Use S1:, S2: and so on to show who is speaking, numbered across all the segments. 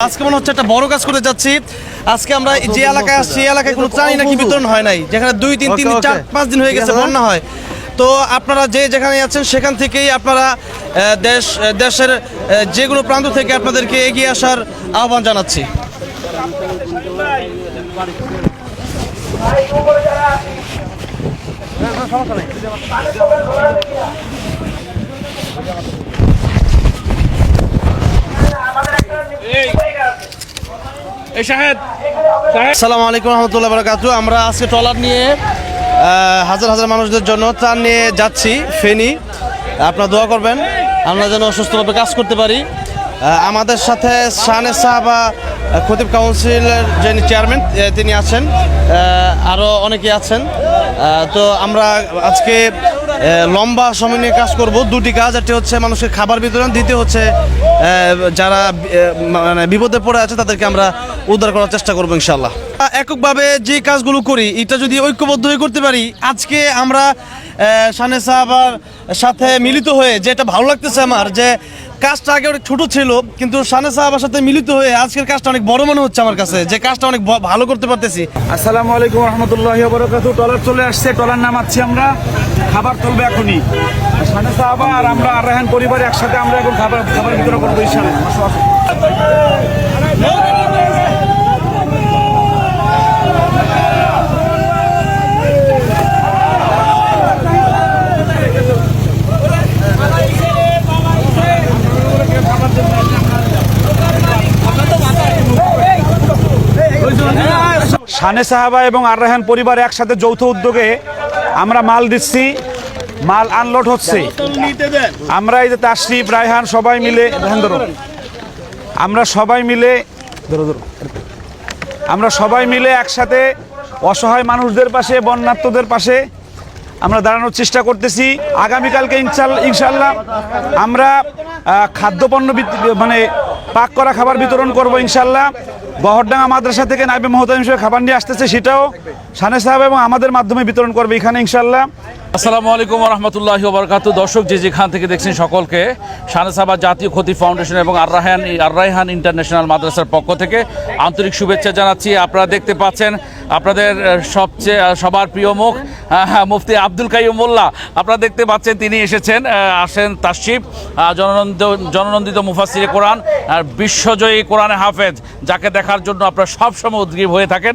S1: আজকে মনে হচ্ছে একটা বড় কাজ করতে যাচ্ছি। আজকে আমরা যে এলাকায় আসছি এই এলাকায় কোনো ত্রাণই নাকি বিতরণ হয় নাই, যেখানে 2-3-4-5 দিন হয়ে গেছে বন্যা হয়। তো আপনারা যেখানে আছেন সেখান থেকেই আপনারা দেশের যেগুলো প্রান্ত থেকে আপনাদেরকে এগিয়ে আসার আহ্বান জানাচ্ছি। আসসালামু আলাইকুম রহমতুল্লাহ বারাকাতু। আমরা আজকে ট্রলার নিয়ে হাজার হাজার মানুষদের জন্য ত্রাণ নিয়ে যাচ্ছি ফেনী। আপনারা দোয়া করবেন আমরা যেন সুস্থভাবে কাজ করতে পারি। আমাদের সাথে শাহানে সাহাবা খতিব কাউন্সিলের যিনি চেয়ারম্যান তিনি আছেন, আরও অনেকে আছেন। তো আমরা আজকে লম্বা সময় নিয়ে কাজ করব। দুটি কাজ, একটি হচ্ছে মানুষকে খাবার বিতরণ, দ্বিতীয় হচ্ছে যারা মানে বিপদে পড়ে আছে তাদেরকে আমরা উদ্ধার করার চেষ্টা করবো ইনশাল্লাহ। এককভাবে যে কাজগুলো করি এটা যদি ঐক্যবদ্ধ হয়ে করতে পারি, আজকে আমরা শাহানে সাহাবার সাথে মিলিত হয়ে যেটা ভালো লাগতেছে আমার, যে কাজটা আগে অনেক ছোট ছিল কিন্তু শাহানে সাহাবার সাথে মিলিত হয়ে আজকের কাজটা অনেক বড় মনে হচ্ছে আমার কাছে, যে কাজটা অনেক ভালো করতে পারতেছি।
S2: আসসালামু আলাইকুম রহমতুল্লাহি ওয়া বারাকাতুহু। ট্রলার চলে আসছে, ট্রলার নামাচ্ছি আমরা, খাবার তুলবে এখনই। শাহানে সাহাবা আর আমরা আর রায়হান পরিবার একসাথে আমরা এখন খাবার বিতরণ করবো ইনশাআল্লাহ। শাহানে সাহাবা এবং আর রায়হান পরিবার একসাথে যৌথ উদ্যোগে আমরা মাল দিচ্ছি, মাল আনলোড হচ্ছে। আমরা এই যে তাশরিফ রায়হান সবাই মিলে আমরা সবাই মিলে একসাথে অসহায় মানুষদের পাশে, বন্যার্তদের পাশে আমরা দাঁড়ানোর চেষ্টা করতেছি। আগামীকালকে ইনশাল্লাহ আমরা খাদ্যপণ্য মানে পাক করা খাবার বিতরণ করব ইনশাল্লাহ। গহরডাঙ্গা মাদ্রাসা থেকে নায়েবে মুহতামিম হিসেবে খাবার নিয়ে আসতেছে, সেটাও শাহানে সাহাবা এবং আমাদের মাধ্যমে বিতরণ করবে এখানে ইনশাল্লাহ।
S3: আসসালামু আলাইকুম ওয়া রাহমাতুল্লাহি ওয়া বারাকাতুহু। দর্শক যে যেখান থেকে দেখছেন সকলকে শাহানে সাহাবা জাতীয় খতিব ফাউন্ডেশন এবং আর রায়হান ইন্টারন্যাশনাল মাদ্রাসার পক্ষ থেকে আন্তরিক শুভেচ্ছা জানাচ্ছি। আপনারা দেখতে পাচ্ছেন আপনাদের সবার প্রিয় মুখ মুফতি আব্দুল কাইয়ুম মোল্লা, আপনারা দেখতে পাচ্ছেন তিনি আসেন তাশরিফ, জননন্দিত মুফাসসিরে কোরআন আর বিশ্বজয়ী কোরআনে হাফেজ, যাকে দেখার জন্য আপনারা সবসময় উদ্গ্রীব হয়ে থাকেন।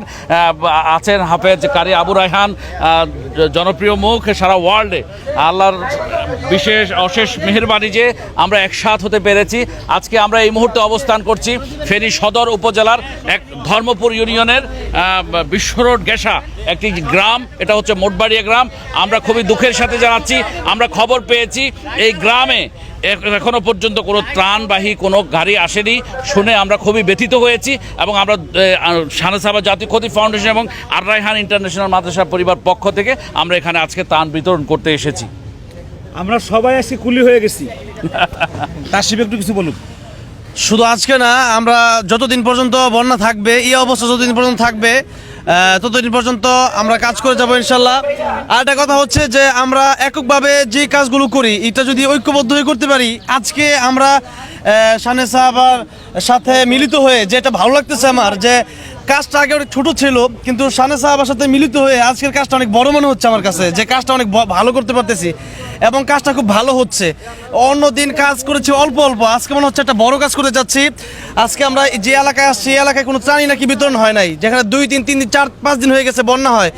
S3: আছেন হাফেজ কারি আবু রায়হান, জনপ্রিয় মুখ সারা ওয়ার্ল্ডে। আল্লাহর অশেষ মেহেরবানি যে আমরা একসাথ হতে পেরেছি। আজকে আমরা এই মুহূর্তে অবস্থান করছি ফেনী সদর উপজেলার এক ধর্মপুর ইউনিয়নের বিশ্বরোড গেশা একটি গ্রাম, এটা হচ্ছে মোটবাড়িয়া গ্রাম। আমরা খুবই দুঃখের সাথে জানাচ্ছি, আমরা খবর পেয়েছি এই গ্রামে এখনো পর্যন্ত কোনো ত্রাণবাহী কোনো গাড়ি আসেনি, শুনে আমরা খুবই ব্যথিত হয়েছি। এবং আমরা শাহানে সাহাবা জাতীয় খতিব ফাউন্ডেশন এবং আর রায়হান ইন্টারন্যাশনাল মাদ্রাসা পরিবার পক্ষ থেকে আমরা এখানে আজকে ত্রাণ বিতরণ করতে এসেছি।
S2: আমরা সবাই আজকে কুলি হয়ে গেছি। তাশরিফ একটু কিছু বলুন।
S1: শুধু আজকে না, আমরা যতদিন পর্যন্ত বন্যা থাকবে, এই অবস্থা যতদিন পর্যন্ত থাকবে ততদিন পর্যন্ত আমরা কাজ করে যাবো ইনশাল্লাহ। আর একটা কথা হচ্ছে যে আমরা এককভাবে যে কাজগুলো করি এটা যদি ঐক্যবদ্ধ হয়ে করতে পারি, আজকে আমরা শাহানে সাহাবার সাথে মিলিত হয়ে যেটা ভালো লাগতেছে আমার, যে কাজটা আগে অনেক ছোট ছিল কিন্তু শাহানে সাহাবার সাথে মিলিত হয়ে আজকের কাজটা অনেক বড় মনে হচ্ছে আমার কাছে, যে কাজটা অনেক ভালো করতে পারতেছি এবং কাজটা খুব ভালো হচ্ছে। অন্য দিন কাজ করেছি অল্প অল্প, আজকে মনে হচ্ছে একটা বড় কাজ করতে যাচ্ছি। আজকে আমরা যে এলাকায় আসছি এই এলাকায় কোনো ত্রাণই নাকি বিতরণ হয় নাই, যেখানে 2-3-4-5 দিন হয়ে গেছে বন্যা হয়।